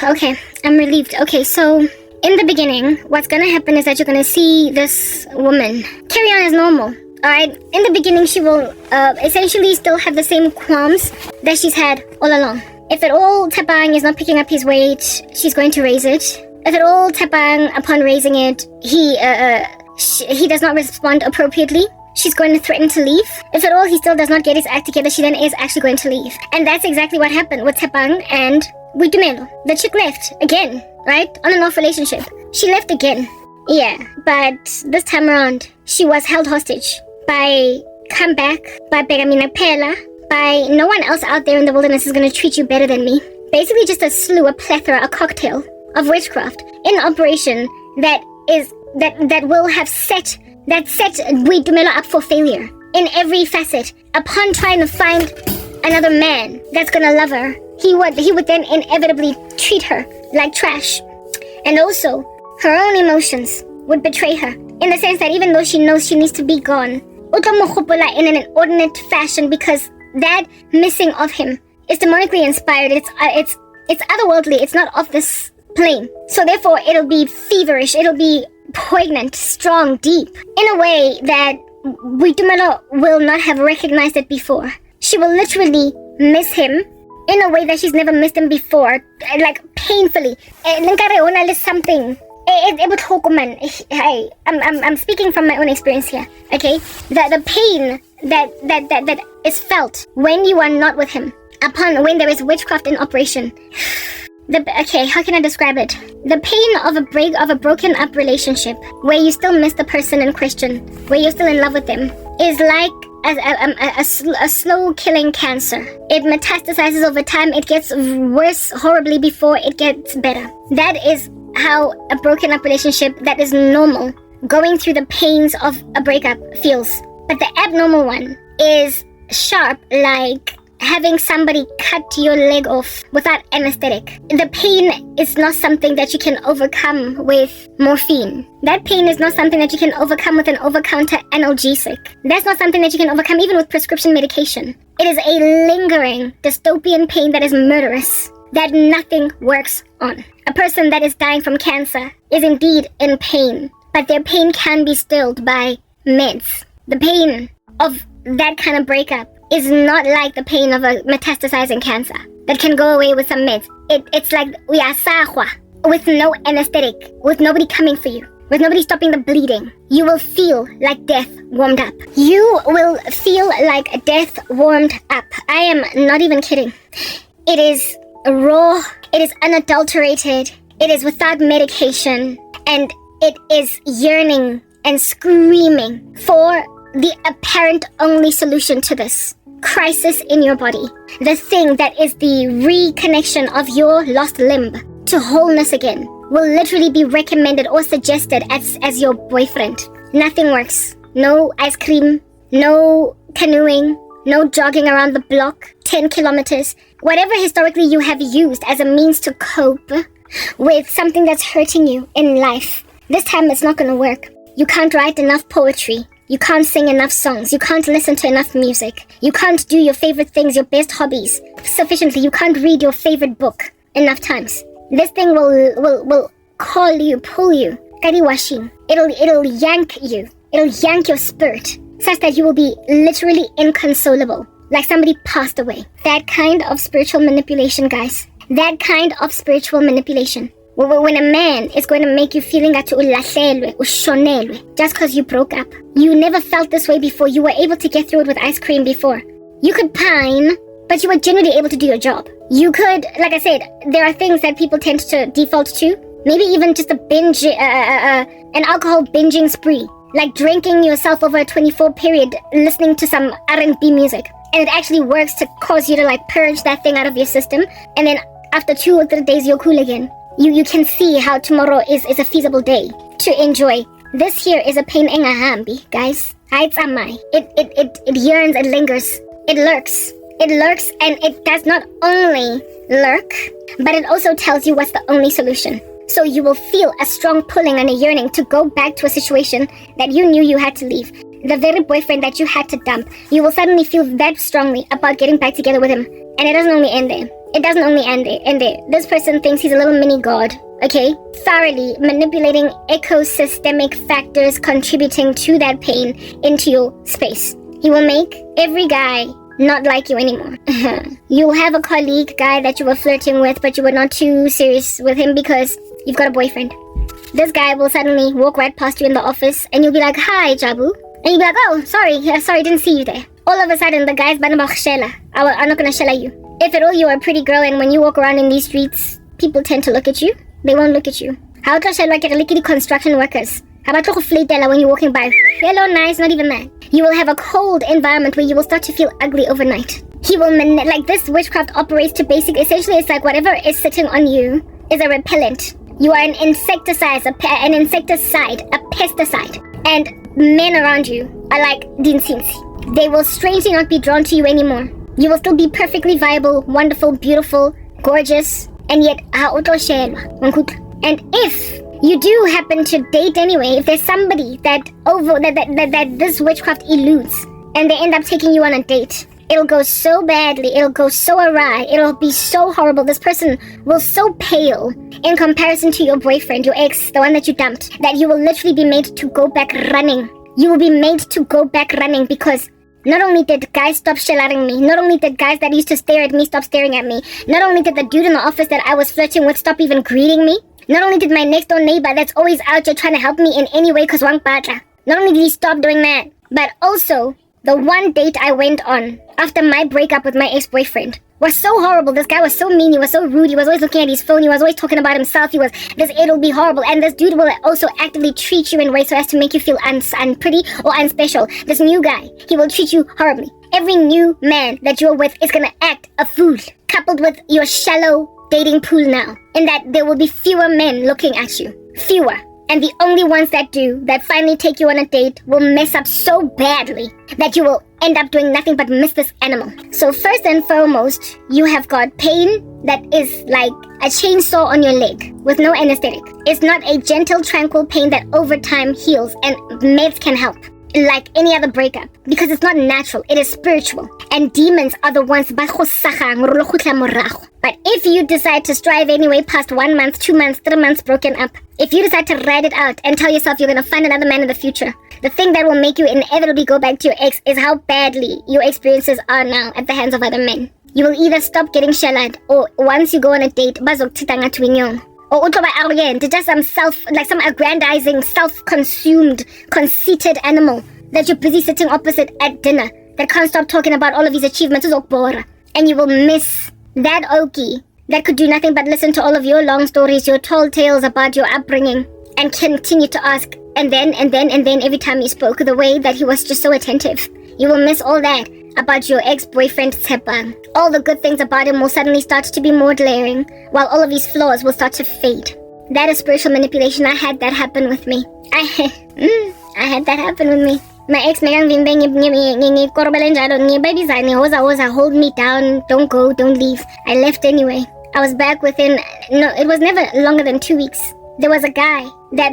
Okay, I'm relieved. Okay, so in the beginning, what's gonna happen is that you're gonna see this woman carry on as normal. Alright, in the beginning she will essentially still have the same qualms that she's had all along. If at all Tepang is not picking up his weight, she's going to raise it. If at all Tepang, upon raising it, he does not respond appropriately, she's going to threaten to leave. If at all he still does not get his act together, she then is actually going to leave. And that's exactly what happened with Tepang and Boitumelo. The chick left again, right? On and off relationship. She left again. Yeah, but this time around, she was held hostage by comeback, by Pegamina Pela, by no one else out there in the wilderness is going to treat you better than me. Basically just a slew, a plethora, a cocktail of witchcraft in operation that will have set Boitumelo up for failure in every facet. Upon trying to find another man that's gonna love her, he would then inevitably treat her like trash. And also, her own emotions would betray her, in the sense that even though she knows she needs to be gone, in an inordinate fashion, because that missing of him is demonically inspired. It's otherworldly. It's not of this plane. So therefore, it'll be feverish. It'll be poignant, strong, deep, in a way that Boitumelo will not have recognized it before. She will literally miss him in a way that she's never missed him before, like painfully. Something. I'm speaking from my own experience here. Okay, the pain that is felt when you are not with him, when there is witchcraft in operation. How can I describe it? The pain of a broken up relationship, where you still miss the person in question, where you're still in love with them, is like a slow killing cancer. It metastasizes over time. It gets worse horribly before it gets better. That is how a broken up relationship that is normal, going through the pains of a breakup, feels. But the abnormal one is sharp, like having somebody cut your leg off without anesthetic. The pain is not something that you can overcome with morphine. That pain is not something that you can overcome with an over-counter analgesic. That's not something that you can overcome even with prescription medication. It is a lingering dystopian pain that is murderous, that nothing works on. A person that is dying from cancer is indeed in pain, but their pain can be stilled by meds. The pain of that kind of breakup is not like the pain of a metastasizing cancer that can go away with some meds. It's like uyasahwa, with no anesthetic, with nobody coming for you, with nobody stopping the bleeding. You will feel like death warmed up. You will feel like death warmed up. I am not even kidding. It is raw, it is unadulterated, it is without medication, and it is yearning and screaming for the apparent only solution to this crisis in your body. The thing that is the reconnection of your lost limb to wholeness again will literally be recommended or suggested as your boyfriend. Nothing works. No ice cream, no canoeing, no jogging around the block, 10 kilometers. Whatever historically you have used as a means to cope with something that's hurting you in life, this time it's not going to work. You can't write enough poetry. You can't sing enough songs. You can't listen to enough music. You can't do your favorite things, your best hobbies sufficiently. You can't read your favorite book enough times. This thing will call you, pull you. Kariwashing. It'll yank you. It'll yank your spirit such that you will be literally inconsolable, like somebody passed away. That kind of spiritual manipulation, guys. That kind of spiritual manipulation. When a man is going to make you feeling that just because you broke up. You never felt this way before. You were able to get through it with ice cream before. You could pine, but you were generally able to do your job. You could, like I said, there are things that people tend to default to. Maybe even just a binge, an alcohol binging spree. Like drinking yourself over a 24 period, listening to some R&B music. And it actually works to cause you to like purge that thing out of your system. And then after 2 or 3 days, you're cool again. You can see how tomorrow is a feasible day to enjoy. This here is a pain engahambi, guys. It yearns, it lingers, it lurks. It lurks, and it does not only lurk, but it also tells you what's the only solution. So you will feel a strong pulling and a yearning to go back to a situation that you knew you had to leave. The very boyfriend that you had to dump. You will suddenly feel that strongly about getting back together with him. And it doesn't only end there. it doesn't only end there. This person thinks he's a little mini god, okay? Thoroughly manipulating ecosystemic factors contributing to that pain into your space. He will make every guy not like you anymore. You'll have a colleague guy that you were flirting with, but you were not too serious with him because you've got a boyfriend. This guy will suddenly walk right past you in the office and you'll be like, "Hi, Jabu." And you'll be like, "Oh, sorry, didn't see you there." All of a sudden, the guy's I'm not gonna shella you. If at all you are a pretty girl and when you walk around in these streets, people tend to look at you, they won't look at you. How about construction workers? How about when you're walking by? Hello, nice, not even that. You will have a cold environment where you will start to feel ugly overnight. He will, like this witchcraft operates to essentially it's like whatever is sitting on you is a repellent. You are an insecticide, a pesticide. And men around you are like dinsinsi. They will strangely not be drawn to you anymore. You will still be perfectly viable, wonderful, beautiful, gorgeous, and yet and if you do happen to date anyway, if there's somebody that this witchcraft eludes and they end up taking you on a date, it'll go so badly, it'll go so awry, it'll be so horrible. This person will so pale in comparison to your boyfriend, your ex, the one that you dumped, that you will literally be made to go back running. You will be made to go back running because not only did guys stop shellaring me, not only did guys that used to stare at me stop staring at me, not only did the dude in the office that I was flirting with stop even greeting me, not only did my next door neighbor that's always out there trying to help me in any way cause wang patla, not only did he stop doing that, but also the one date I went on after my breakup with my ex-boyfriend was so horrible. This guy was so mean, he was so rude, he was always looking at his phone, he was always talking about himself, it'll be horrible. And this dude will also actively treat you in ways so as to make you feel unpretty or unspecial. This new guy, he will treat you horribly. Every new man that you're with is gonna act a fool, coupled with your shallow dating pool now, in that there will be fewer men looking at you. Fewer. And the only ones that do, that finally take you on a date, will mess up so badly that you will end up doing nothing but miss this animal. So first and foremost, you have got pain that is like a chainsaw on your leg with no anesthetic. It's not a gentle, tranquil pain that over time heals and meds can help. Like any other breakup, because it's not natural, it is spiritual, and demons are the ones. But if you decide to strive anyway past 1 month, 2 months, 3 months broken up, if you decide to ride it out and tell yourself you're gonna find another man in the future, the thing that will make you inevitably go back to your ex is how badly your experiences are now at the hands of other men. You will either stop getting shelled, or once you go on a date, or arrogant, just some aggrandizing, self-consumed, conceited animal that you're busy sitting opposite at dinner that can't stop talking about all of his achievements. And you will miss that Oki that could do nothing but listen to all of your long stories, your tall tales about your upbringing, and continue to ask, and then every time you spoke, the way that he was just so attentive. You will miss all that about your ex-boyfriend Tsepang. All the good things about him will suddenly start to be more glaring, while all of his flaws will start to fade. That is spiritual manipulation. I had that happen with me. I had that happen with me. My ex hold me down, don't go, don't leave. I left anyway. I was back within, it was never longer than 2 weeks. There was a guy that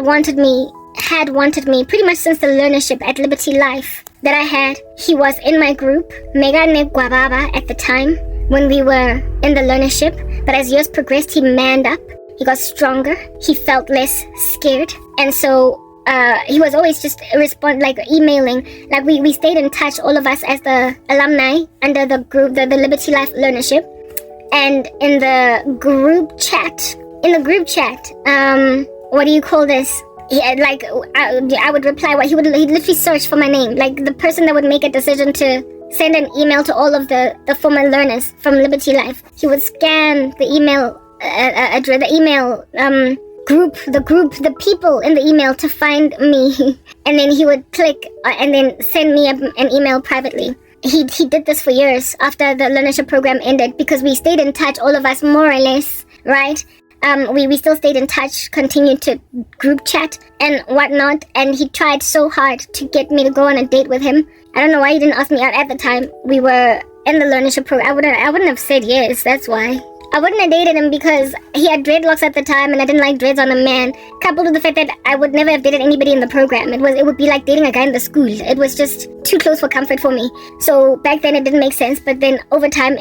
had wanted me pretty much since the learnership at Liberty Life that I had. He was in my group, Megane Guababa at the time when we were in the learnership, but as years progressed, he manned up, he got stronger, he felt less scared, and so he was always just emailing. Like we stayed in touch, all of us as the alumni under the group, the Liberty Life learnership, and in the group chat, what do you call this? I would reply he'd literally search for my name, like the person that would make a decision to send an email to all of the former learners from Liberty Life. He would scan the email the people in the email to find me, and then he would click and then send me an email privately. He did this for years after the learnership program ended, because we stayed in touch, all of us more or less, right? We still stayed in touch, continued to group chat and whatnot, and he tried so hard to get me to go on a date with him. I don't know why he didn't ask me out at the time. We were in the learnership program. I wouldn't have said yes, that's why. I wouldn't have dated him because he had dreadlocks at the time and I didn't like dreads on a man, coupled with the fact that I would never have dated anybody in the program. It would be like dating a guy in the school. It was just too close for comfort for me. So back then it didn't make sense, but then over time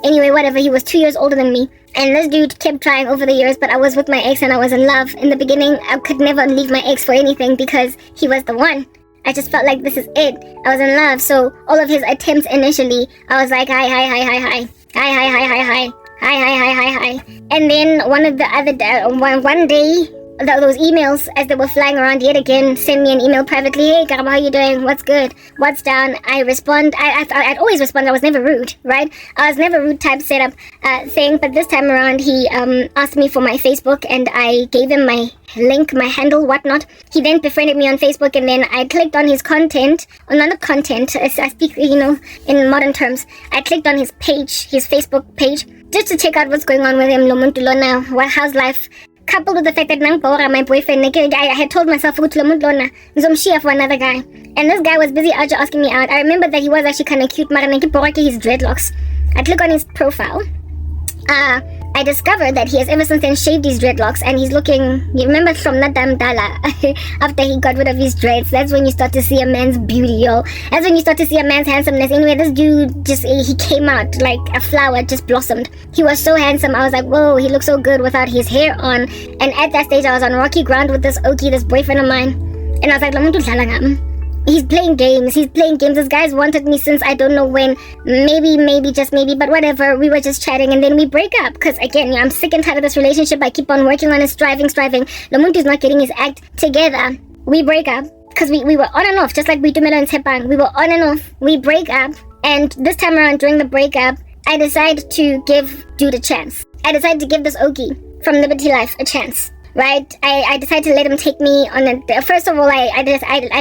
Anyway, whatever, he was 2 years older than me. And this dude kept trying over the years, but I was with my ex and I was in love. In the beginning, I could never leave my ex for anything because he was the one. I just felt like this is it. I was in love, so all of his attempts initially, I was like, hi. And then one day, those emails, as they were flying around yet again, send me an email privately. Hey, Karama, how you doing? What's good? What's down? I respond. I'd always respond. I was never rude, right? I was never rude type setup thing. But this time around, he asked me for my Facebook, and I gave him my link, my handle, whatnot. He then befriended me on Facebook, and then I clicked on his content. Not content. I speak, in modern terms. I clicked on his page, his Facebook page, just to check out what's going on with him. How's life? Coupled with the fact that my boyfriend, I had told myself for another guy. And this guy was busy asking me out. I remember that he was actually kind of cute, but his dreadlocks. I click on his profile. I discovered that he has ever since then shaved his dreadlocks, and he's looking, you remember from Nadam Dala, after he got rid of his dreads, that's when you start to see a man's beauty, yo. That's when you start to see a man's handsomeness. Anyway, this dude he came out like a flower, just blossomed. He was so handsome, I was like, whoa, he looks so good without his hair on. And at that stage, I was on rocky ground with this Oki, this boyfriend of mine. And I was like, he's playing games. This guy's wanted me since I don't know when. Maybe, just maybe, but whatever. We were just chatting and then we break up. Because again, I'm sick and tired of this relationship. I keep on working on it, striving. Lamuntu's not getting his act together. We break up because we were on and off, just like we do and Sepang. We were on and off. We break up. And this time around, during the breakup, I decided to give dude a chance. I decided to give this Oki from Liberty Life a chance. Right, I decided to let him take me on a. First of all, I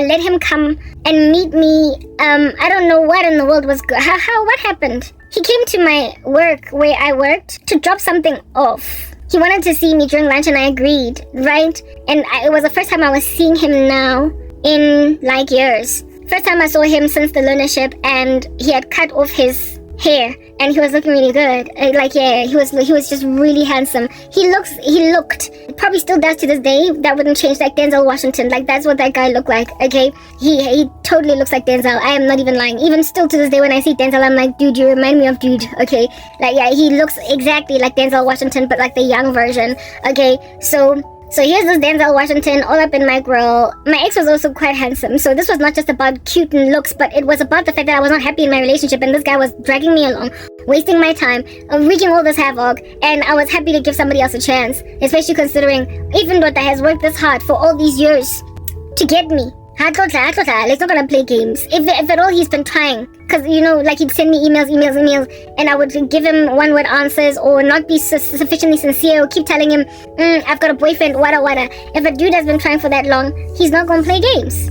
let him come and meet me. I don't know what in the world was good. What happened? He came to my work where I worked to drop something off. He wanted to see me during lunch, and I agreed. Right, and it was the first time I was seeing him now in like years. First time I saw him since the learnership, and he had cut off his hair and he was looking really good. He was just really handsome. He looked, probably still does to this day, that wouldn't change, like Denzel Washington. Like, that's what that guy looked like. Okay, he totally looks like Denzel. I am not even lying. Even still to this day, when I see Denzel, I'm like, dude, you remind me of dude. Okay, like, yeah, he looks exactly like Denzel Washington, but like the young version. Okay, so here's this Denzel Washington all up in my grill. My ex was also quite handsome, so this was not just about cute and looks, but it was about the fact that I was not happy in my relationship, and this guy was dragging me along, wasting my time, wreaking all this havoc, and I was happy to give somebody else a chance, especially considering even Dota has worked this hard for all these years to get me. Let's not gonna play games. If at all, he's been trying. Because, like, he'd send me emails, and I would give him one-word answers or not be sufficiently sincere or keep telling him, I've got a boyfriend, wada. If a dude has been trying for that long, he's not gonna play games.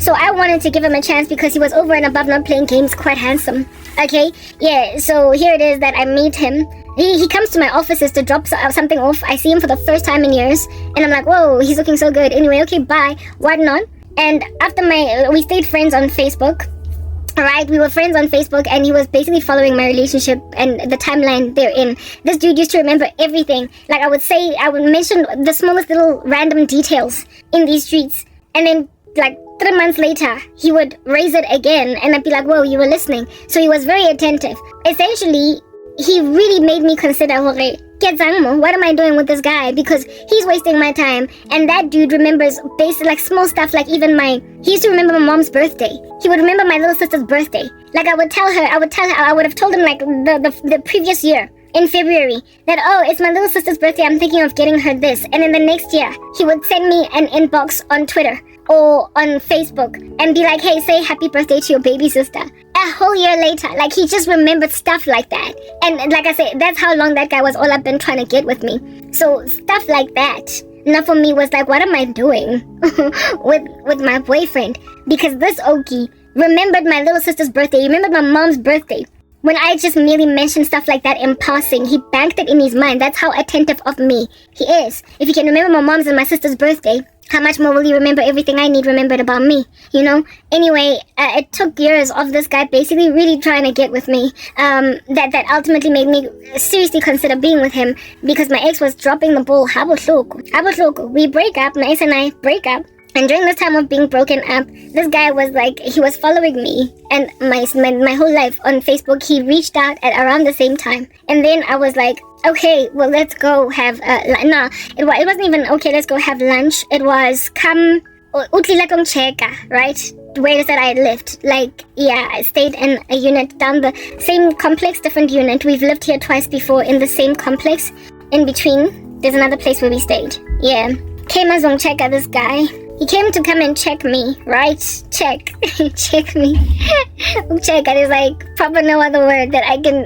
So I wanted to give him a chance because he was over and above not playing games, quite handsome. Okay? Yeah, so here it is that I meet him. He comes to my offices to drop something off. I see him for the first time in years, and I'm like, whoa, he's looking so good. Anyway, okay, bye. What not? And after we stayed friends on Facebook. Alright, we were friends on Facebook, and he was basically following my relationship and the timeline therein. This dude used to remember everything. Like, I would mention the smallest little random details in these streets, and then, like, 3 months later, he would raise it again, and I'd be like, whoa, you were listening. So he was very attentive. Essentially, he really made me consider, what am I doing with this guy? Because he's wasting my time. And that dude remembers basic, like, small stuff, like even he used to remember my mom's birthday. He would remember my little sister's birthday. Like, I would have told him, like, the previous year, in February, that, oh, it's my little sister's birthday, I'm thinking of getting her this. And then the next year, he would send me an inbox on Twitter or on Facebook and be like, hey, say happy birthday to your baby sister. A whole year later, like, he just remembered stuff like that. And like I said, that's how long that guy was all up and trying to get with me. So stuff like that, now for me, was like, what am I doing with my boyfriend? Because this Oki remembered my little sister's birthday, he remembered my mom's birthday. When I just merely mentioned stuff like that in passing, he banked it in his mind. That's how attentive of me he is. If he can remember my mom's and my sister's birthday, how much more will you remember everything I need remembered about me, you know? Anyway, it took years of this guy basically really trying to get with me, that ultimately made me seriously consider being with him, because my ex was dropping the ball. We break up, my ex and I break up. And during this time of being broken up, this guy was like, he was following me and my whole life on Facebook. He reached out at around the same time. And then I was like, okay, well, let's go have, it wasn't even, okay, let's go have lunch. It was, come, utlila kong cheka, right? Where is that I lived? Like, yeah, I stayed in a unit down the same complex, different unit. We've lived here twice before in the same complex. In between, there's another place where we stayed. Yeah. Came as on cheka, this guy. He came to come and check me, right? Check me. Check. It is like proper no other word that I can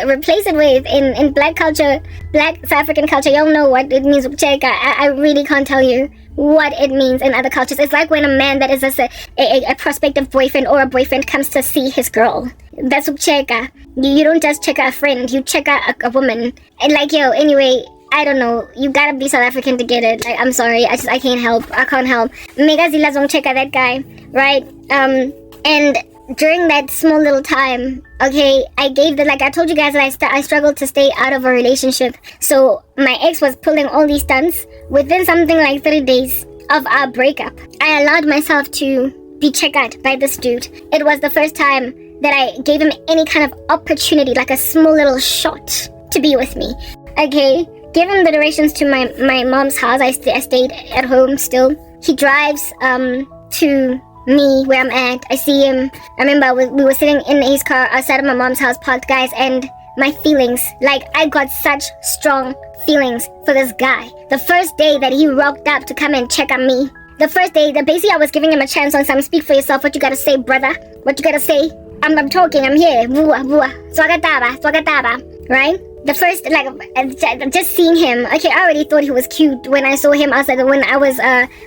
replace it with in black culture, black South African culture. Y'all know what it means. Check. I really can't tell you what it means in other cultures. It's like when a man that is just a prospective boyfriend or a boyfriend comes to see his girl. That's cheka. You don't just check a friend. You check a woman. And like, yo, anyway. I don't know. You gotta be South African to get it. Like, I'm sorry. I can't help. I can't help. Mega zila zong cheka that guy, right? And during that small little time, okay, I gave like I told you guys that I struggled to stay out of a relationship. So my ex was pulling all these stunts. Within something like 30 days of our breakup, I allowed myself to be checked out by this dude. It was the first time that I gave him any kind of opportunity, like a small little shot to be with me. Okay. Given the durations to my mom's house, I stayed at home still. He drives to me where I'm at. I see him. I remember we were sitting in his car outside of my mom's house parked, guys, and my feelings, like I got such strong feelings for this guy. The first day that he rocked up to come and check on me, the first day that basically I was giving him a chance on some speak for yourself, what you gotta say, brother, what you gotta say. I'm talking, I'm here. Swagataba, right? The first, like, just seeing him, okay, I already thought he was cute when I saw him outside, when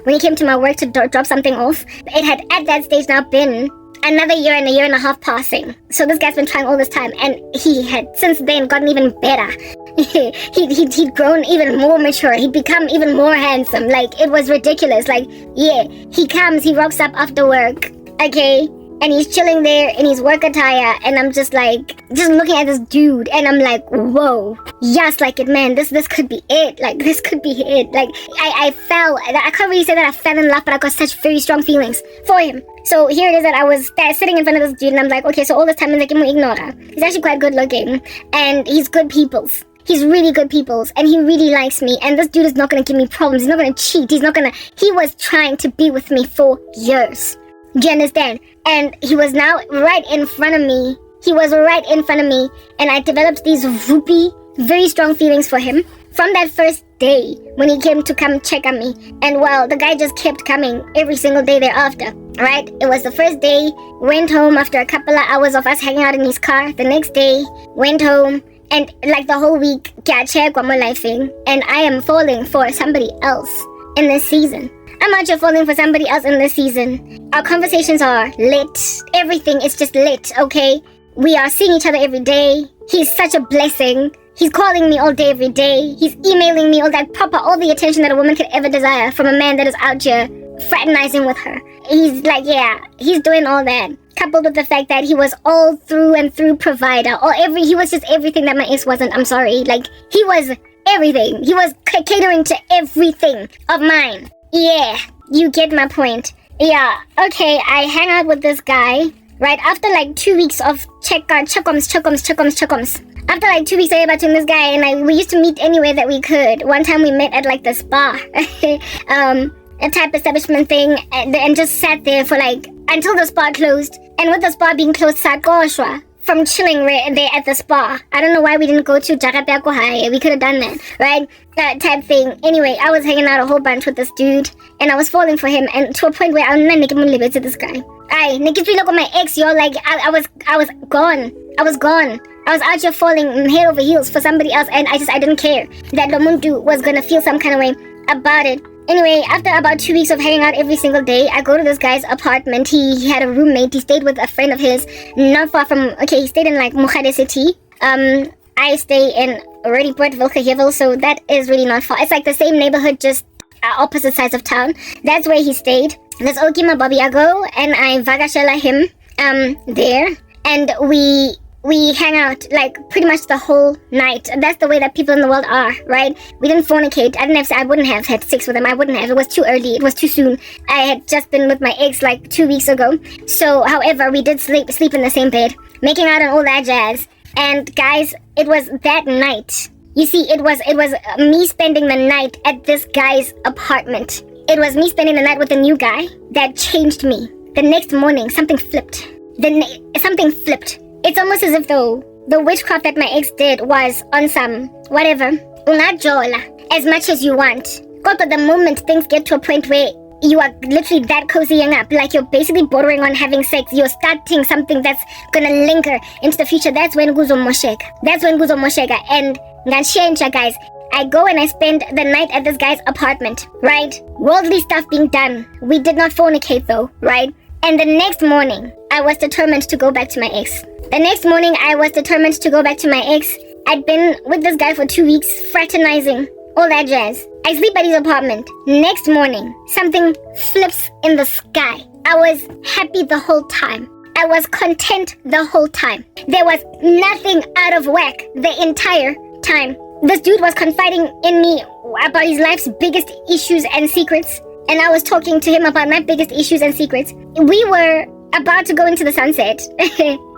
he came to my work to drop something off. It had, at that stage now, been another year and a year and a half passing. So this guy's been trying all this time, and he had, since then, gotten even better. He'd grown even more mature. He'd become even more handsome. Like, it was ridiculous. Like, yeah, he comes, he rocks up after work, okay? And he's chilling there in his work attire, and I'm just like, just looking at this dude, and I'm like, whoa, yes, like it, man, this could be it, like, this could be it, like, I can't really say that I fell in love, but I got such very strong feelings for him. So here it is that I was sitting in front of this dude, and I'm like, okay, so all this time, I'm like, ignore. He's actually quite good looking, and he's good peoples. He's really good peoples, and he really likes me, and this dude is not gonna give me problems, he's not gonna cheat, he was trying to be with me for years. Do you understand? And he was now right in front of me. And I developed these very strong feelings for him from that first day when he came to come check on me. And well, the guy just kept coming every single day thereafter, right? It was the first day, went home after a couple of hours of us hanging out in his car. The next day, went home, and like the whole week, check one more life thing. And I am falling for somebody else in this season. I'm out here falling for somebody else in this season. Our conversations are lit. Everything is just lit, okay? We are seeing each other every day. He's such a blessing. He's calling me all day, every day. He's emailing me all the attention that a woman could ever desire from a man that is out here fraternizing with her. He's like, yeah, he's doing all that. Coupled with the fact that he was all through and through provider. He was just everything that my ex wasn't. I'm sorry. Like, he was everything. He was catering to everything of mine. Yeah, you get my point. Yeah, okay, I hang out with this guy, right, after like 2 weeks of chuckums. After like 2 weeks I about this guy, and we used to meet anywhere that we could. One time we met at like the spa, a type establishment thing, and just sat there for like, until the spa closed. And with the spa being closed, sakoshwa. From chilling there at the spa. I don't know why we didn't go to Jakarta High. We could have done that, right? That type thing. Anyway, I was hanging out a whole bunch with this dude, and I was falling for him, and to a point where I'm not making money to this guy. If you look at my ex, you're like, I was gone. I was out here falling head over heels for somebody else, and I didn't care that Lomuntu was gonna feel some kind of way about it. Anyway, after about 2 weeks of hanging out every single day, I go to this guy's apartment. He had a roommate. He stayed with a friend of his, not far from, he stayed in like Mukhade City. I stay in already Port Vilgehevel, so that is really not far. It's like the same neighborhood, just opposite sides of town. That's where he stayed. There's Okima Bobby. I go and I vagashela him there, and we hang out like pretty much the whole night. That's the way that people in the world are, right? We didn't fornicate. I wouldn't have had sex with him. I wouldn't have. It was too early. It was too soon. I had just been with my ex like 2 weeks ago. So, however, we did sleep in the same bed, making out and all that jazz. And guys, it was that night. You see, it was me spending the night at this guy's apartment. It was me spending the night with a new guy that changed me. The next morning, something flipped. Something flipped. It's almost as if though the witchcraft that my ex did was on some whatever. Ungajola as much as you want. But the moment things get to a point where you are literally that cozying up, like you're basically bordering on having sex, you're starting something that's gonna linger into the future, that's when Guzo Moshega. And Nganshencha, guys, I go and I spend the night at this guy's apartment, right? Worldly stuff being done. We did not fornicate though, right? And the next morning, I was determined to go back to my ex. I'd been with this guy for 2 weeks, fraternizing, all that jazz. I sleep at his apartment. Next morning, something flips in the sky. I was happy the whole time. I was content the whole time. There was nothing out of whack the entire time. This dude was confiding in me about his life's biggest issues and secrets. And I was talking to him about my biggest issues and secrets. We were about to go into the sunset.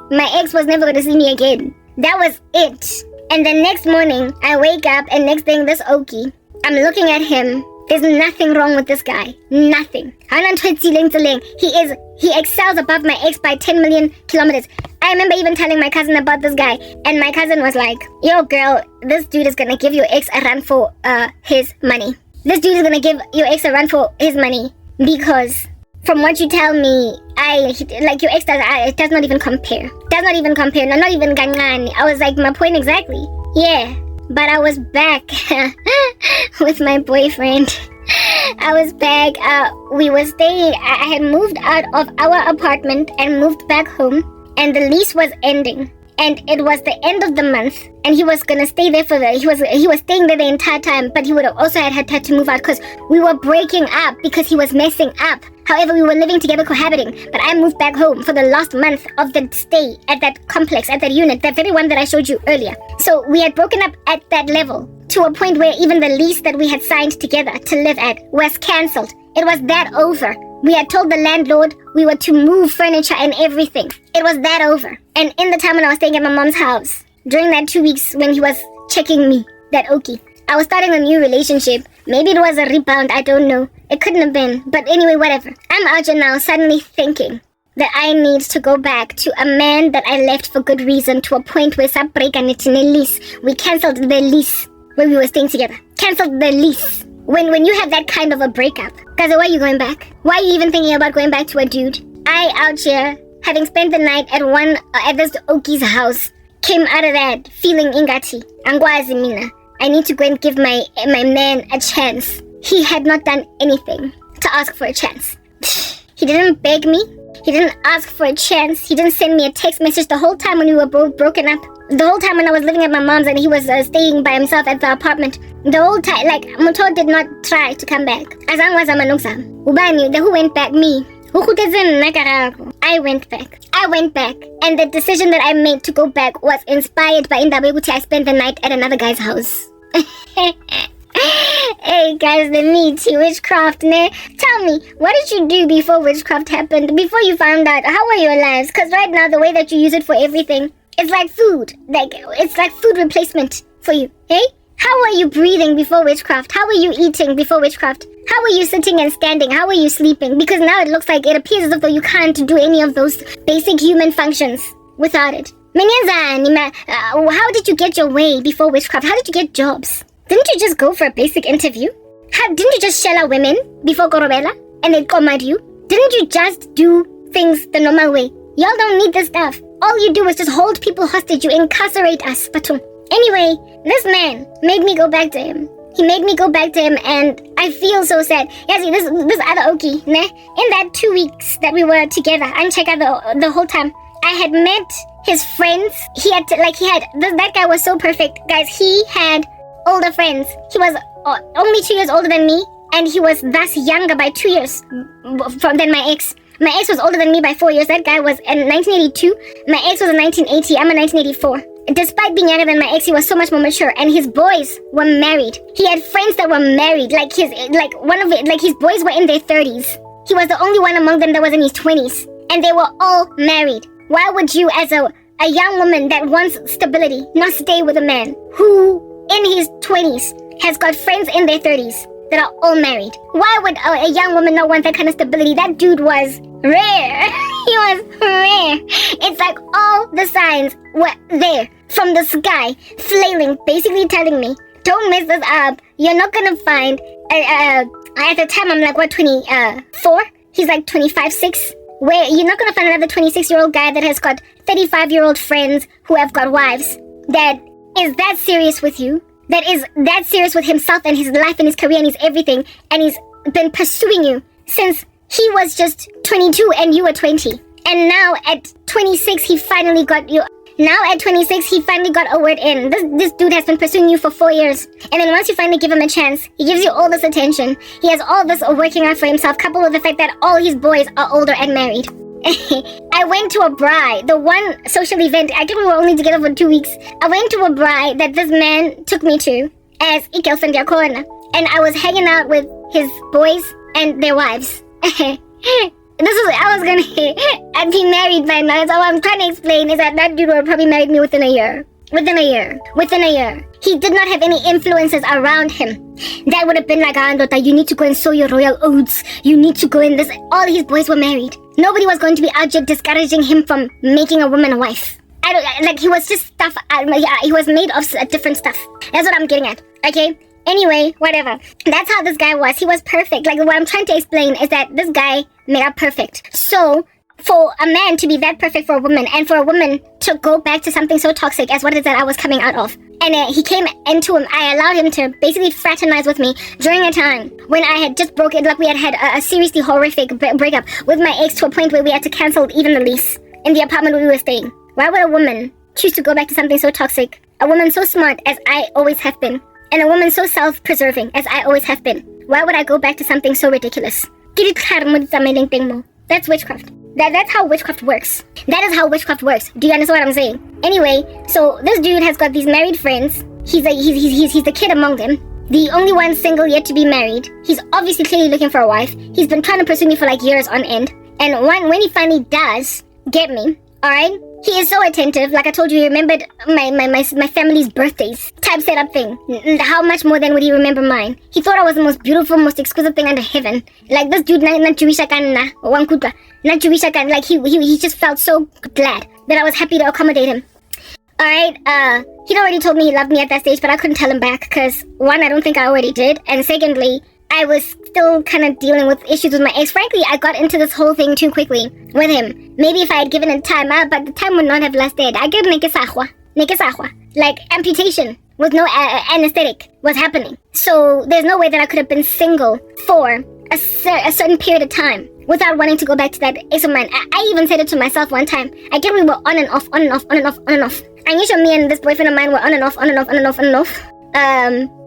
My ex was never going to see me again. That was it. And the next morning, I wake up and next thing, this Oki, I'm looking at him. There's nothing wrong with this guy. Nothing. He excels above my ex by 10 million kilometers. I remember even telling my cousin about this guy. And my cousin was like, yo girl, this dude is going to give your ex a run for his money. This dude is going to give your ex a run for his money. Because from what you tell me, your ex it does not even compare. No, not even gangan. I was like, my point exactly. Yeah, but I was back with my boyfriend. I was back. We were staying. I had moved out of our apartment and moved back home. And the lease was ending. And it was the end of the month. And he was gonna stay there he was staying there the entire time. But he would have also had to move out because we were breaking up because he was messing up. However, we were living together, cohabiting. But I moved back home for the last month of the stay at that complex, at that unit, that very one that I showed you earlier. So we had broken up at that level to a point where even the lease that we had signed together to live at was cancelled. It was that over. We had told the landlord we were to move furniture and everything. It was that over. And in the time when I was staying at my mom's house, during that 2 weeks when he was checking me, that Oki, I was starting a new relationship. Maybe it was a rebound, I don't know. It couldn't have been. But anyway, whatever. I'm out here now suddenly thinking that I need to go back to a man that I left for good reason, to a point where we cancelled the lease where we were staying together. Cancelled the lease. When you have that kind of a breakup, guys, why are you going back? Why are you even thinking about going back to a dude? I out here, having spent the night at this Oki's house, came out of that feeling ingati. Angwazi mina. I need to go and give my man a chance. He had not done anything to ask for a chance. He didn't beg me. He didn't ask for a chance. He didn't send me a text message the whole time when we were broken up. The whole time when I was living at my mom's and he was staying by himself at the apartment. The whole time, Muto did not try to come back. Azangwa zamanuksa. Ubani, who went back? Me. I went back. And the decision that I made to go back was inspired by Indabeguti. I spent the night at another guy's house. Hey guys, the meaty witchcraft, ne? Tell me, what did you do before witchcraft happened? Before you found out, how were your lives? Because right now, the way that you use it for everything, it's like food. It's like food replacement for you, hey? How were you breathing before witchcraft? How were you eating before witchcraft? How were you sitting and standing? How were you sleeping? Because now it looks like it appears as though you can't do any of those basic human functions without it. How did you get your way before witchcraft? How did you get jobs? Didn't you just go for a basic interview? Didn't you just shell out women before Korobela and they'd come at you? Didn't you just do things the normal way? Y'all don't need this stuff. All you do is just hold people hostage. You incarcerate us, Batum. Anyway, this man made me go back to him. He made me go back to him and I feel so sad. Yeah, see, this other Oki, ne? In that 2 weeks that we were together, the whole time, I had met his friends. That guy was so perfect. Guys, he had older friends. He was only 2 years older than me and he was thus younger by 2 years than my ex. My ex was older than me by 4 years. That guy was in 1982. My ex was in 1980. I'm in 1984. Despite being younger than my ex, he was so much more mature, and his boys were married. He had friends that were married. His boys were in their 30s. He was the only one among them that was in his 20s, and they were all married. Why would you, as a young woman that wants stability, not stay with a man who, in his 20s, has got friends in their 30s that are all married? Why would a young woman not want that kind of stability? That dude was rare. He was rare. It's like all the signs were there from the sky, flailing, basically telling me, don't mess this up. You're not gonna find, at the time I'm like, what, 24? He's like 25, 6. Where you're not gonna find another 26-year-old guy that has got 35-year-old friends who have got wives, that is that serious with you, that is that serious with himself and his life and his career and his everything, and he's been pursuing you since he was just 22 and you were 20. And now at 26, he finally got you. Now at 26, he finally got a word in. This dude has been pursuing you for 4 years. And then once you finally give him a chance, he gives you all this attention. He has all this working out for himself, coupled with the fact that all his boys are older and married. I went to a braai, the one social event. I think we were only together for 2 weeks. I went to a braai that this man took me to as girlfriend Yakona. And I was hanging out with his boys and their wives. I'd be married by now. So what I'm trying to explain is that dude would probably married me within a year. Within a year. He did not have any influences around him. That would have been like, Andota, you need to go and sow your royal oats. You need to go in this. All his boys were married. Nobody was going to be out there discouraging him from making a woman a wife. He was just stuff. He was made of different stuff. That's what I'm getting at. Okay? Anyway, whatever. That's how this guy was. He was perfect. Like, what I'm trying to explain is that this guy made up perfect. So, for a man to be that perfect for a woman, and for a woman to go back to something so toxic as what it is that I was coming out of, and he came into him, I allowed him to basically fraternize with me during a time when I had just broken, like we had a seriously horrific breakup with my ex, to a point where we had to cancel even the lease in the apartment where we were staying. Why would a woman choose to go back to something so toxic? A woman so smart as I always have been, and a woman so self-preserving as I always have been. Why would I go back to something so ridiculous? That's witchcraft. That's how witchcraft works. That is how witchcraft works. Do you understand what I'm saying? Anyway, so this dude has got these married friends. He's the kid among them. The only one single yet to be married. He's obviously clearly looking for a wife. He's been trying to pursue me for like years on end. And when he finally does get me, alright? He is so attentive. Like I told you, he remembered my family's birthdays. Type setup thing. How much more than would he remember mine? He thought I was the most beautiful, most exquisite thing under heaven. Like this dude, not Jewish like he just felt so glad that I was happy to accommodate him. Alright, he'd already told me he loved me at that stage, but I couldn't tell him back because, one, I don't think I already did, and secondly, I was still kind of dealing with issues with my ex. Frankly, I got into this whole thing too quickly with him. Maybe if I had given it time out, but the time would not have lasted. I gave nekesahwa. Like amputation with no anesthetic was happening. So there's no way that I could have been single for a certain period of time without wanting to go back to that ex of mine. I even said it to myself one time. I get we were on and off. I knew me and this boyfriend of mine were on and off.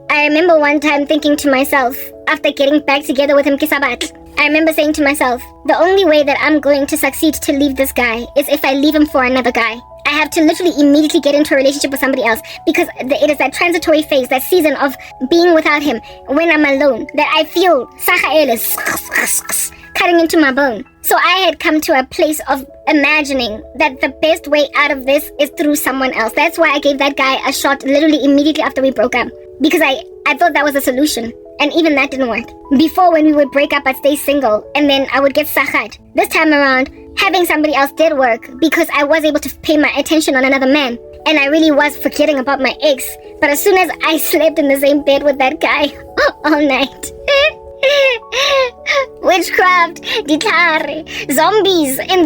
I remember one time thinking to myself, after getting back together with him, I remember saying to myself, the only way that I'm going to succeed to leave this guy is if I leave him for another guy. I have to literally immediately get into a relationship with somebody else, because it is that transitory phase, that season of being without him when I'm alone, that I feel cutting into my bone. So I had come to a place of imagining that the best way out of this is through someone else. That's why I gave that guy a shot literally immediately after we broke up, because I thought that was a solution. And even that didn't work. Before, when we would break up, I'd stay single, and then I would get sahat. This time around, having somebody else did work, because I was able to pay my attention on another man. And I really was forgetting about my ex. But as soon as I slept in the same bed with that guy all night, witchcraft, ditare, zombies in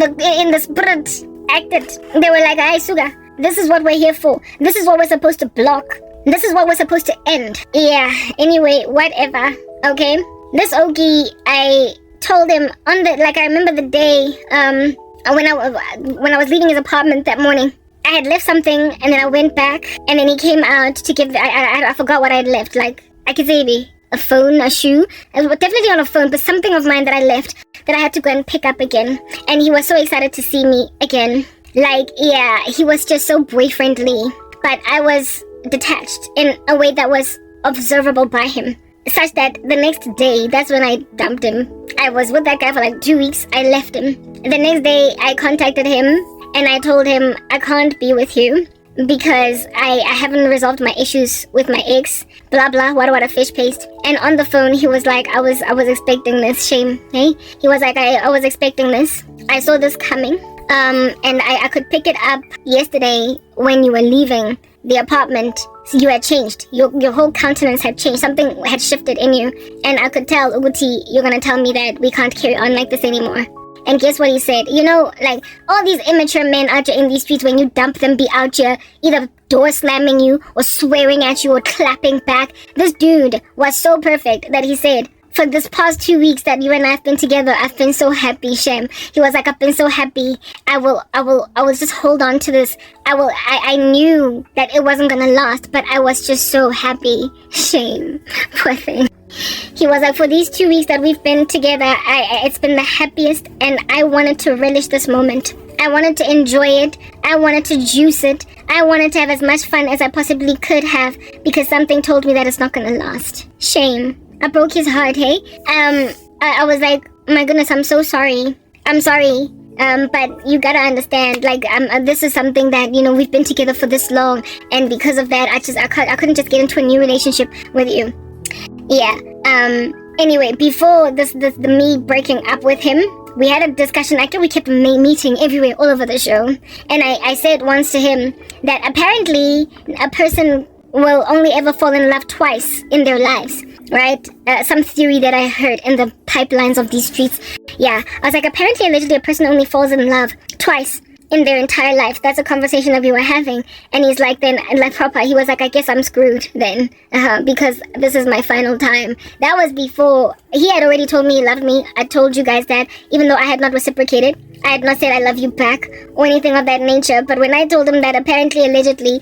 the spirit acted. They were like, "Ay, Suga, this is what we're here for. This is what we're supposed to block. This is what we're supposed to end." Yeah, anyway, whatever. Okay. This Ogie, I told him I remember the day, when I was leaving his apartment that morning. I had left something, and then I went back, and then he came out to give, I forgot what I had left, like, Akizebi. a phone, a shoe. It was definitely not a phone, but something of mine that I left that I had to go and pick up again. And he was so excited to see me again. Like, yeah, he was just so boyfriendly. But I was detached in a way that was observable by him. Such that the next day, that's when I dumped him. I was with that guy for like 2 weeks. I left him. The next day, I contacted him and I told him, I can't be with you because I haven't resolved my issues with my ex. Blah, blah, what a fish paste. And on the phone, he was like, I was expecting this. Shame, hey? He was like, I was expecting this. I saw this coming. And I could pick it up yesterday when you were leaving the apartment. So you had changed. Your whole countenance had changed. Something had shifted in you. And I could tell, Uguti, you're gonna tell me that we can't carry on like this anymore. And guess what he said? You know, like, all these immature men out here in these streets, when you dump them, be out here either door slamming you or swearing at you or clapping back. This dude was so perfect that he said, for this past 2 weeks that you and I have been together, I've been so happy, Shem. He was like, I've been so happy. I will just hold on to this. I knew that it wasn't gonna last, but I was just so happy. Shame. Poor thing. He was like, for these 2 weeks that we've been together, it's been the happiest, and I wanted to relish this moment. I wanted to enjoy it. I wanted to juice it. I wanted to have as much fun as I possibly could have, because something told me that it's not gonna last. Shame. I broke his heart, hey? I was like, my goodness, I'm so sorry. I'm sorry. But you gotta understand, like, this is something that, you know, we've been together for this long, and because of that, I couldn't just get into a new relationship with you. Yeah. Anyway, before the me breaking up with him, we had a discussion. Actually, we kept meeting everywhere, all over the show. And I said once to him that apparently a person will only ever fall in love twice in their lives, right? Some theory that I heard in the pipelines of these streets. Yeah, I was like, apparently, allegedly, a person only falls in love twice in their entire life. That's a conversation that we were having. And he's like, then, like, proper, he was like, I guess I'm screwed then, because this is my final time. That was before, he had already told me he loved me. I told you guys that, even though I had not reciprocated. I had not said I love you back or anything of that nature. But when I told him that apparently, allegedly,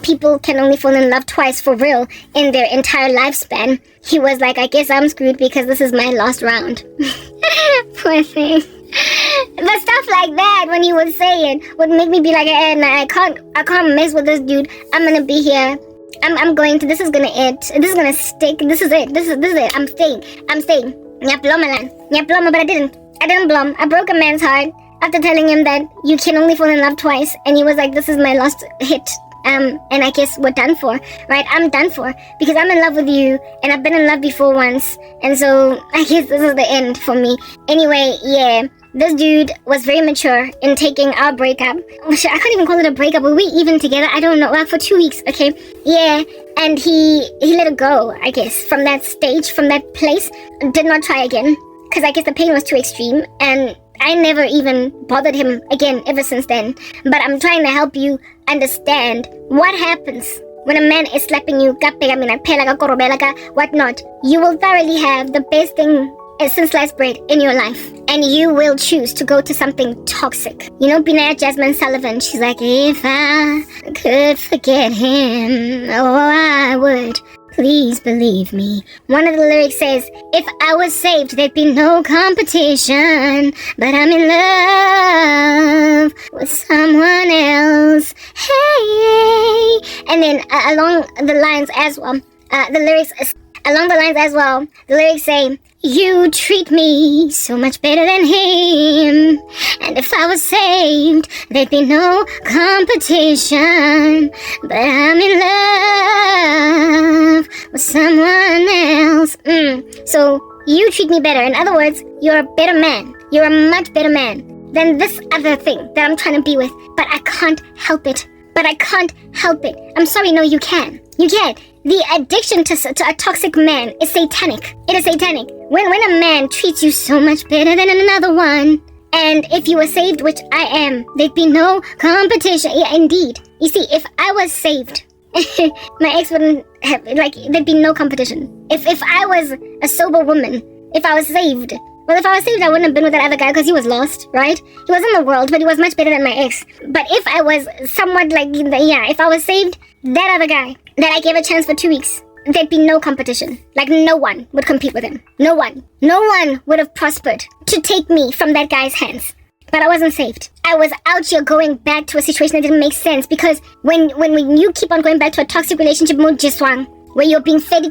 people can only fall in love twice for real in their entire lifespan, he was like, I guess I'm screwed because this is my last round. Poor thing. The stuff like that, when he would say it, would make me be like, I can't mess with this dude. I'm gonna be here. I'm going to, this is gonna it. This is gonna stick. This is it. This is it. I'm staying. Nyap, but I didn't blom. I broke a man's heart after telling him that you can only fall in love twice. And he was like, this is my last hit. And I guess we're done for, right? I'm done for, because I'm in love with you, and I've been in love before once, and so I guess this is the end for me. Anyway, yeah, this dude was very mature in taking our breakup. I can't even call it a breakup. Were we even together? I don't know. Well, for 2 weeks, okay? Yeah, and he let it go, I guess, from that stage, from that place. Did not try again, because I guess the pain was too extreme, and I never even bothered him again ever since then. But I'm trying to help you understand what happens when a man is slapping you, whatnot. You will thoroughly have the best thing since sliced bread in your life, and you will choose to go to something toxic. You know, Binaya Jasmine Sullivan, she's like, if I could forget him, oh, I would. Please believe me. One of the lyrics says, if I was saved, there'd be no competition, but I'm in love with someone else. Hey. And then along the lines as well, the lyrics say, you treat me so much better than him. And if I was saved, there'd be no competition. But I'm in love with someone else. So you treat me better. In other words, you're a better man. You're a much better man than this other thing that I'm trying to be with. But I can't help it. I'm sorry, no, you can. You can. The addiction to a toxic man is satanic. It is satanic. When a man treats you so much better than another one, and if you were saved, which I am, there'd be no competition. Yeah, indeed. You see, if I was saved, my ex wouldn't have, there'd be no competition. If I was a sober woman, if I was saved, I wouldn't have been with that other guy because he was lost, right? He was in the world, but he was much better than my ex. But if I was somewhat if I was saved, that other guy that I gave a chance for 2 weeks, there'd be no competition. Like, no one would compete with him. No one. No one would have prospered to take me from that guy's hands. But I wasn't saved. I was out here going back to a situation that didn't make sense, because when you keep on going back to a toxic relationship, where you're being fed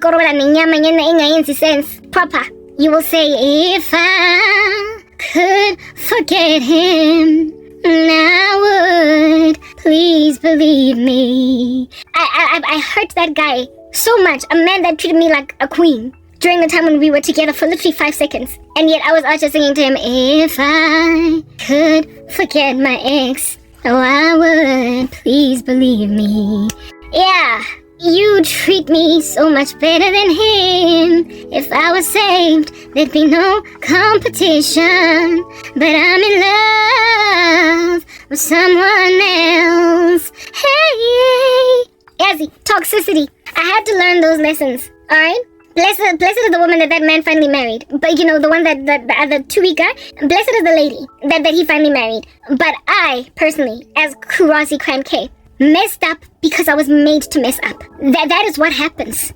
sense proper, you will say, if I could forget him, I would. Please believe me. I hurt that guy so much. A man that treated me like a queen during the time when we were together for literally 5 seconds. And yet I was out just singing to him, if I could forget my ex, oh, I would. Please believe me. Yeah, you treat me so much better than him. If I was saved, there'd be no competition. But I'm in love with someone else. Hey, Yazzie, toxicity. I had to learn those lessons, alright? Blessed is the woman that man finally married. But the one that the 2-week guy, blessed is the lady that he finally married. But I, personally, as Kurasi Cran K, messed up because I was made to mess up. That is what happens.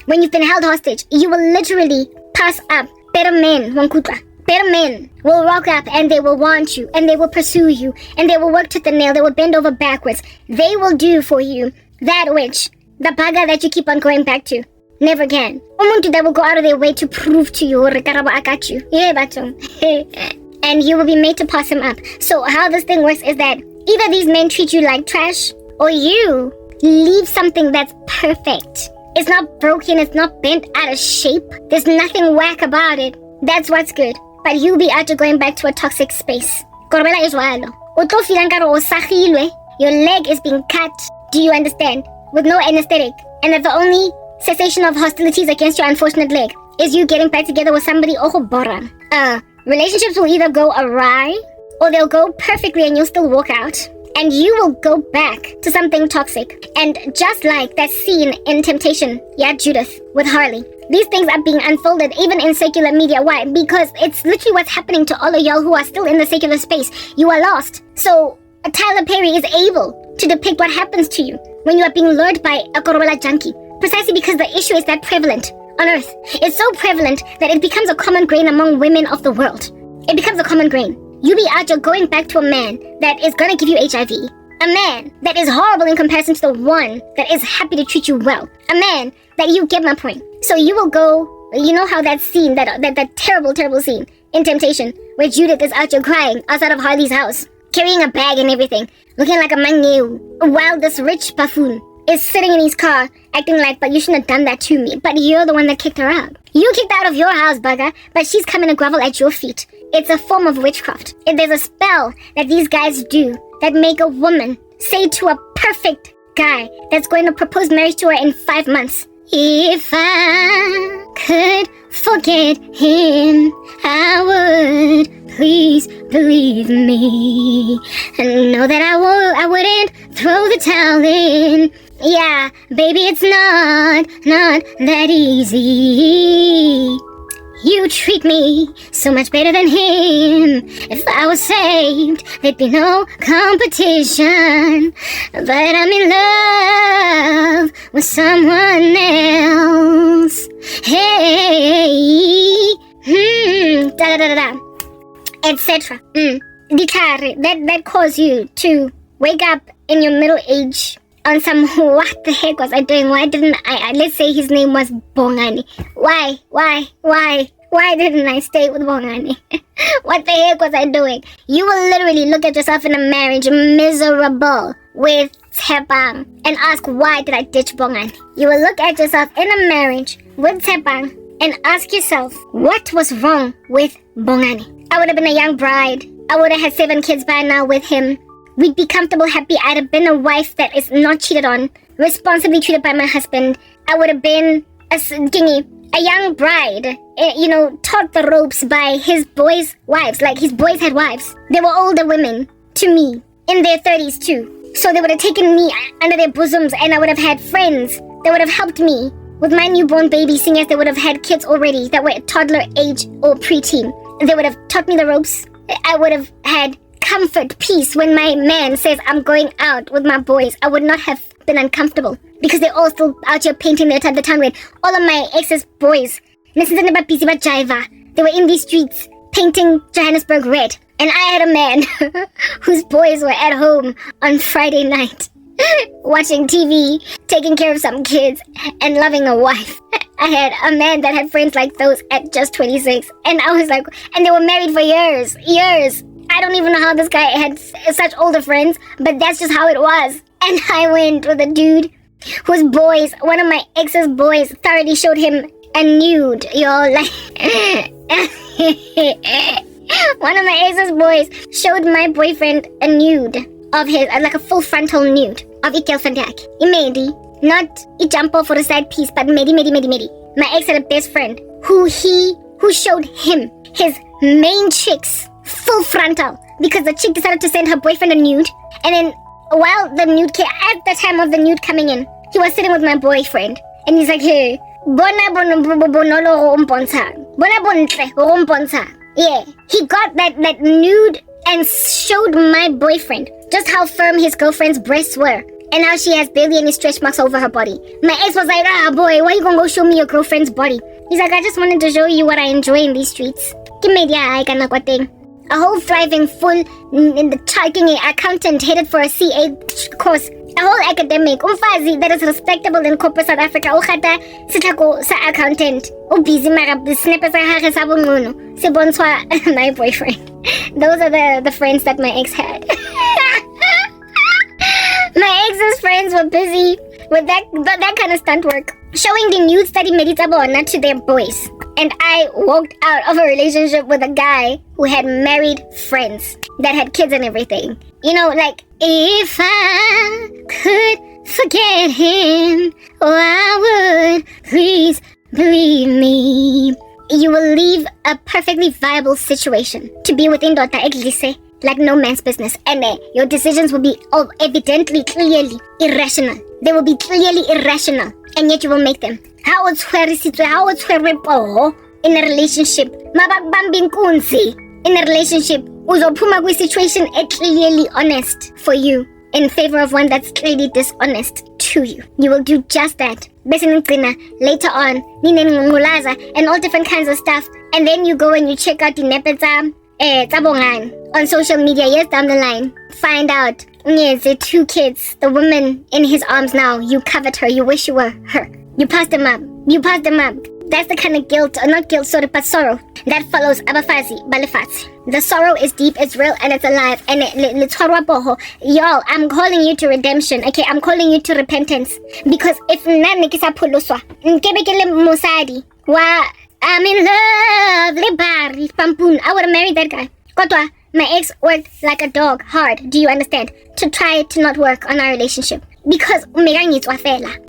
When you've been held hostage, you will literally pass up. Better men will walk up and they will want you, and they will pursue you, and they will work to the nail, they will bend over backwards. They will do for you that which the baga that you keep on going back to never can. Umuntu that will go out of their way to prove to you, I got you. Yeah, and you will be made to pass him up. So how this thing works is that either these men treat you like trash, or you leave something that's perfect. It's not broken, it's not bent out of shape. There's nothing whack about it. That's what's good. But you'll be out to going back to a toxic space. Your leg is being cut. Do you understand? With no anesthetic. And that the only cessation of hostilities against your unfortunate leg is you getting back together with somebody. Relationships will either go awry, or they'll go perfectly and you'll still walk out. And you will go back to something toxic. And just like that scene in Temptation, Judith, with Harley, these things are being unfolded even in secular media. Why? Because it's literally what's happening to all of y'all who are still in the secular space. You are lost. So Tyler Perry is able to depict what happens to you when you are being lured by a Corolla junkie. Precisely because the issue is that prevalent on Earth. It's so prevalent that it becomes a common grain among women of the world. It becomes a common grain. You be out there going back to a man that is gonna give you HIV. A man that is horrible in comparison to the one that is happy to treat you well. A man that, you get my point. So you will go, you know how that scene, that terrible, terrible scene in Temptation, where Judith is out there crying outside of Harley's house, carrying a bag and everything, looking like a mangeu, while this rich buffoon is sitting in his car, acting like, but you shouldn't have done that to me. But you're the one that kicked her out. You kicked her out of your house, bugger, but she's coming to grovel at your feet. It's a form of witchcraft. There's a spell that these guys do that make a woman say to a perfect guy that's going to propose marriage to her in 5 months, if I could forget him, I would. Please believe me. And know that I wouldn't throw the towel in. Yeah, baby, it's not that easy. You treat me so much better than him. If I was saved, there'd be no competition. But I'm in love with someone else. Hey, etc. That cause you to wake up in your middle age on some, what the heck was I doing? Why didn't I let's say his name was Bongani. Why didn't I stay with Bongani? What the heck was I doing? You will literally look at yourself in a marriage miserable with Tshepang and ask, why did I ditch Bongani? You will look at yourself in a marriage with Tshepang and ask yourself, what was wrong with Bongani? I would have been a young bride. I would have had 7 kids by now with him. We'd be comfortable, happy. I'd have been a wife that is not cheated on, responsibly treated by my husband. I would have been a young bride, taught the ropes by his boys' wives. Like, his boys had wives. They were older women to me, in their 30s too. So they would have taken me under their bosoms, and I would have had friends that would have helped me with my newborn baby, seeing as they would have had kids already that were toddler age or preteen. They would have taught me the ropes. I would have had comfort, peace when my man says I'm going out with my boys. I would not have been uncomfortable because they're all still out here painting the town red. All of my ex's boys, they were in these streets painting Johannesburg red. And I had a man whose boys were at home on Friday night watching TV, taking care of some kids, and loving a wife. I had a man that had friends like those at just 26. And I was like, and they were married for years. I don't even know how this guy had such older friends, but that's just how it was. And I went with a dude whose boys, one of my ex's boys, thoroughly showed him a nude, yo. Like, one of my ex's boys showed my boyfriend a nude of his, like a full frontal nude of his girlfriend. Imedi, not a jump off for a side piece, but medi. My ex had a best friend who showed him his main chick's full frontal because the chick decided to send her boyfriend a nude. And then while the nude came, at the time of the nude coming in, he was sitting with my boyfriend. And he's like, hey, yeah, he got that nude and showed my boyfriend just how firm his girlfriend's breasts were. And now she has barely any stretch marks over her body. My ex was like, boy, why you gonna go show me your girlfriend's body? He's like, I just wanted to show you what I enjoy in these streets. A whole thriving, full, in the charting accountant headed for a CA course. A whole academic, umfazi that is respectable in corporate South Africa. Ukata sitlako sa accountant. Busy mara snippets sa hage sa bongono. Si bonsoir, my boyfriend. Those are the friends that my ex had. My ex's friends were busy with that kind of stunt work, showing the nude study meditabona to their boys. And I walked out of a relationship with a guy who had married friends that had kids and everything. You know, like, if I could forget him, I would, please believe me. You will leave a perfectly viable situation to be within Dota Eglise like no man's business. And your decisions will be evidently, clearly irrational. They will be clearly irrational. And yet you will make them. How it's in a relationship. In a relationship, uzophuma situation clearly honest for you in favor of one that's clearly dishonest to you. You will do just that. Later on, and all different kinds of stuff. And then you go and you check out the nepeta on social media years down the line. Find out, yes, 2 kids, the woman in his arms now, you covet her, you wish you were her. You passed them up. That's the kind of guilt, or not guilt, sorry, but sorrow that follows abafazi, balifatsi. The sorrow is deep, it's real, and it's alive. And y'all, I'm calling you to redemption, okay? I'm calling you to repentance. Because if nanikisa puluswa, nkebekele musadi, wa, I'm in love, lebari, pampun, I would have married that guy. Kotwa, my ex worked like a dog, hard, do you understand? To try to not work on our relationship. Because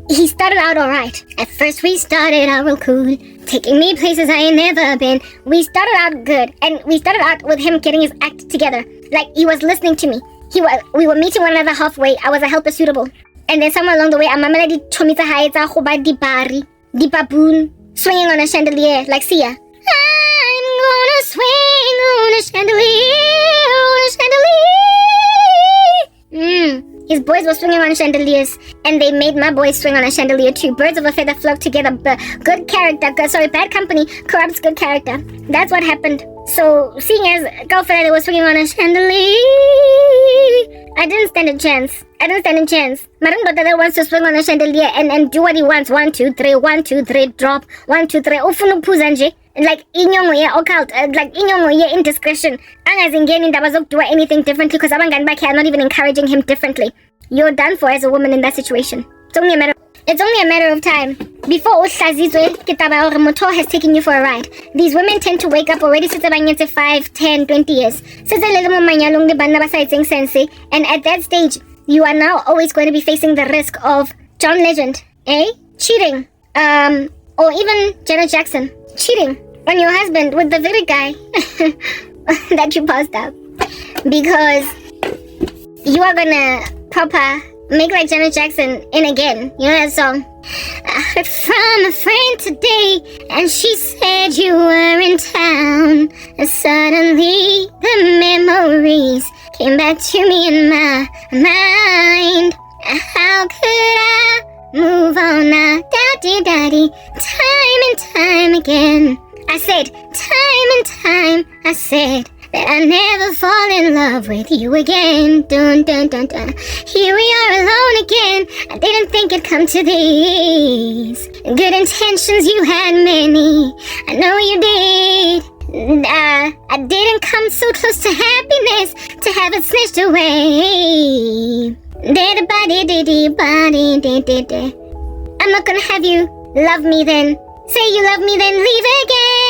he started out alright. At first we started out real cool, taking me places I ain't never been. We started out good, and we started out with him getting his act together. Like, he was listening to me. We were meeting one another halfway. I was a helper suitable. And then somewhere along the way, I'm di baboon, swinging on a chandelier, like Sia. I'm gonna swing on a chandelier, His boys were swinging on chandeliers, and they made my boys swing on a chandelier too. Birds of a feather flock together. Good character, bad company corrupts good character. That's what happened. So, seeing as girlfriend was swinging on a chandelier, I didn't stand a chance. Madam Dada wants to swing on a chandelier and do what he wants. 1, 2, 3, 1, 2, 3, drop. 1, 2, 3. Ufunu puzanje. Like inyongo occult, like inyongo indiscretion. Angazingeni ndaba do anything differently because abangani bakhe are not even encouraging him differently. You're done for as a woman in that situation. It's only a matter of time before Uhlazizwe kitaba or motor has taken you for a ride. These women tend to wake up already since about 5, 10, 20 years. Since and at that stage, you are now always going to be facing the risk of John Legend, cheating, or even Janet Jackson. Cheating on your husband with the very guy that you passed up, because you are gonna proper make like Janet Jackson in again. You know that song? I heard from a friend today, and she said you were in town, and suddenly the memories came back to me in my mind. How could I move on now? Daddy, time and time again. I said, time and time, I said that I never fall in love with you again. Dun, dun, dun, dun. Here we are alone again. I didn't think it'd come to this. Good intentions, you had many. I know you did. I didn't come so close to happiness to have it snatched away. I'm not gonna have you love me then. Say you love me then leave again.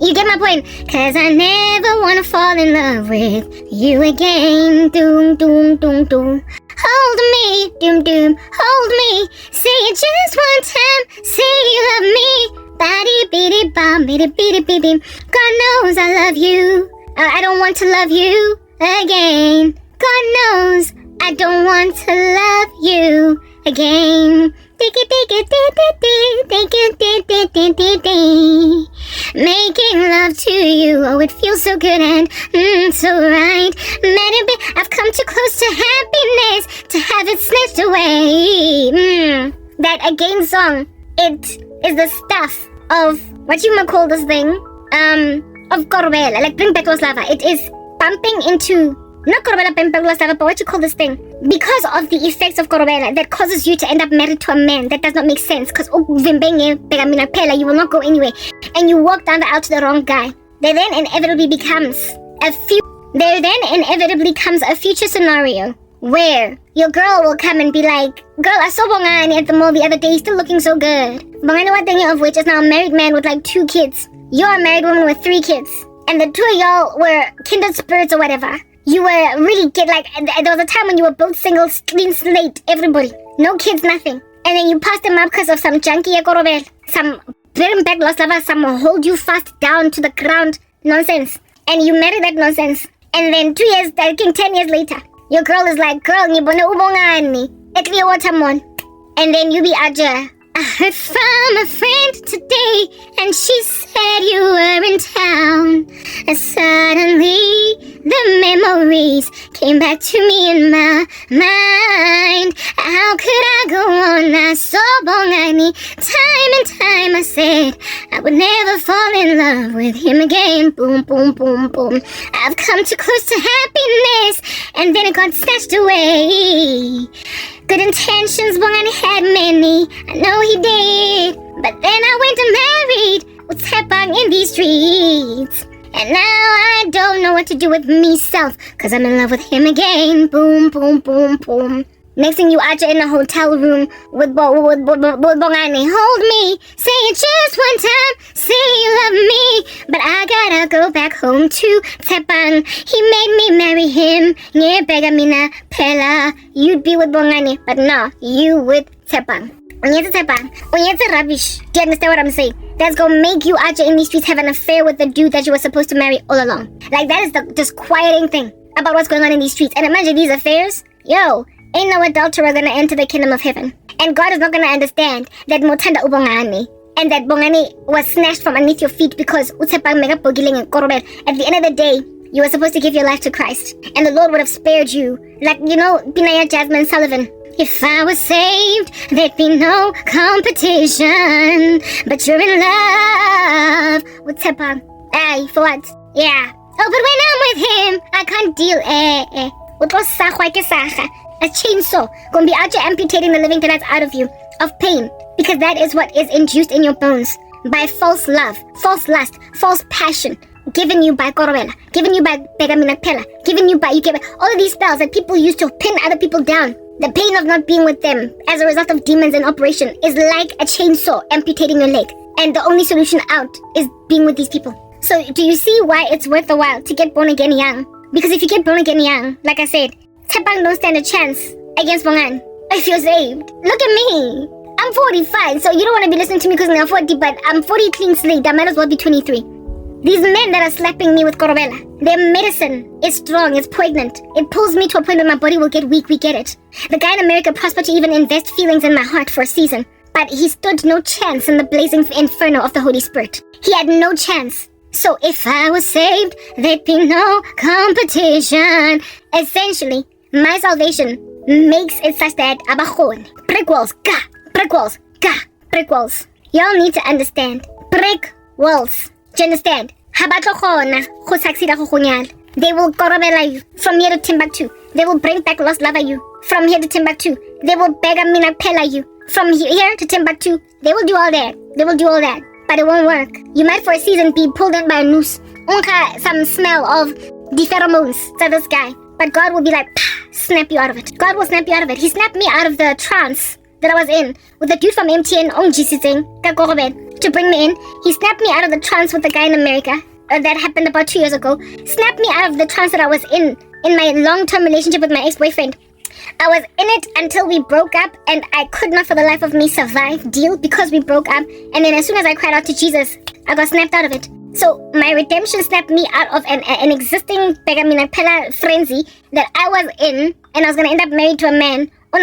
You get my point? Cause I never wanna fall in love with you again. Doom, doom, doom, doom. Hold me, doom, doom, hold me. Say it just one time. Say you love me. Body, beady, bum, beady, beady, beady. God knows I love you. I don't want to love you again. God knows I don't want to love you again. Making love to you, oh, it feels so good and so right. Maybe I've come too close to happiness to have it snatched away. That again song, it is the stuff of what you might call this thing, of Korobela, like Bring Back Lost Lava. It is bumping into, not Korobela Bring Back Lost Lava, but what you call this thing, because of the effects of Korobela that causes you to end up married to a man that does not make sense, because you will not go anywhere, and you walk down the aisle to the wrong guy. There then inevitably becomes a future scenario where your girl will come and be like, girl, I saw Bongani at the mall the other day, still looking so good. Bongani Watenge of which is now a married man with like 2 kids. You're a married woman with 3 kids. And the 2 of y'all were kindred spirits or whatever. You were really there was a time when you were both single, clean slate, everybody. No kids, nothing. And then you passed them up because of some junkie Korobel, some bring back lost lover, some hold you fast down to the ground nonsense. And you married that nonsense. And then 10 years later, your girl is like, girl, ngibone ubongani, ekli watermon. And then you be Aja. I heard from a friend today, and she said you were in town. And suddenly, the memories came back to me in my mind. How could I go on? I saw Bongani time and time. I said I would never fall in love with him again. Boom, boom, boom, boom. I've come too close to happiness, and then it got snatched away. Good intentions, Bongani had many. I know he did. But then I went and married with Tepang in these streets. And now I don't know what to do with myself, cause I'm in love with him again. Boom, boom, boom, boom. Next thing you are in a hotel room with Bongani. Hold me, say it just one time, say you love me. But I gotta go back home to Tepang. He made me marry him. Nye begamina pela. You'd be with Bongani, but no, you with Tepang. Onyetse Tepang. Onyetse rubbish. Do you understand what I'm saying? That's gonna make you out in these streets have an affair with the dude that you were supposed to marry all along. Like, that is the disquieting thing about what's going on in these streets. And imagine these affairs. Yo, ain't no adulterer gonna enter the kingdom of heaven. And God is not gonna understand that Motanda Ubongani and that Bongani was snatched from underneath your feet because Utsepang Mega Bogiling and Korobel. At the end of the day, you were supposed to give your life to Christ. And the Lord would have spared you. Like, you know, Binaya Jasmine Sullivan. If I was saved, there'd be no competition. But you're in love with Tepang. Ay, for what? Yeah. Oh, but when I'm with him, I can't deal. A chainsaw gonna be out here amputating the living daylights out of you of pain, because that is what is induced in your bones by false love, false lust, false passion, given you by Korobela, given you by Begamina Pela, given you by all of these spells that people use to pin other people down. The pain of not being with them as a result of demons in operation is like a chainsaw amputating your leg, and the only solution out is being with these people. So do you see why it's worth the while to get born again young? Because if you get born again young, like I said, Tepang don't stand a chance against Bongan. If you're saved, look at me. I'm 45, so you don't want to be listening to me because I'm 40, but I'm 40 clean slate. I might as well be 23. These men that are slapping me with Korobela, their medicine is strong, it's poignant. It pulls me to a point where my body will get weak, we get it. The guy in America prospered to even invest feelings in my heart for a season, but he stood no chance in the blazing inferno of the Holy Spirit. He had no chance. So if I was saved, there'd be no competition. Essentially, my salvation makes it such that brick walls, brick walls, brick walls. Y'all need to understand. Brick walls. Do you understand? They will korobela you from here to Timbuktu. They will bring back lost lava you from here to Timbuktu. They will beg pela you from here to Timbuktu. They will do all that. They will do all that. But it won't work. You might for a season be pulled in by a noose. Some smell of the pheromones to this guy. But God will be like, snap you out of it. God will snap you out of it. He snapped me out of the trance that I was in with the dude from MTN, to bring me in. He snapped me out of the trance with the guy in America. That happened about 2 years ago. Snapped me out of the trance that I was in my long-term relationship with my ex-boyfriend. I was in it until we broke up, and I could not for the life of me deal because we broke up. And then as soon as I cried out to Jesus, I got snapped out of it. So my redemption snapped me out of an existing pela frenzy that I was in, and I was going to end up married to a man. On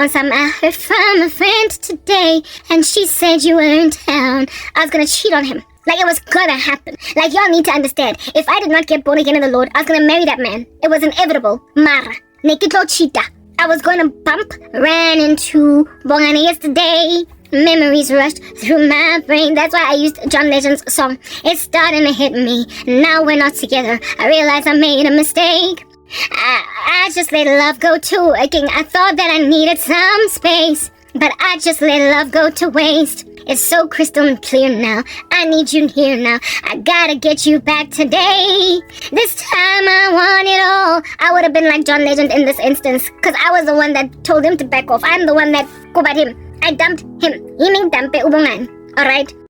some, I heard from a friend today, and she said you were in town. I was going to cheat on him. Like, it was gonna happen. Like, y'all need to understand. If I did not get born again in the Lord, I was gonna marry that man. It was inevitable. Mara. Nekitlo cheetah. I was gonna ran into Bongani yesterday. Memories rushed through my brain. That's why I used John Legend's song. It's starting to hit me. Now we're not together. I realize I made a mistake. I just let love go to again. I thought that I needed some space, but I just let love go to waste. It's so crystal clear now. I need you here now. I gotta get you back today. This time I want it all. I would have been like John Legend in this instance, because I was the one that told him to back off. I'm the one that go by him. I dumped him. Alright?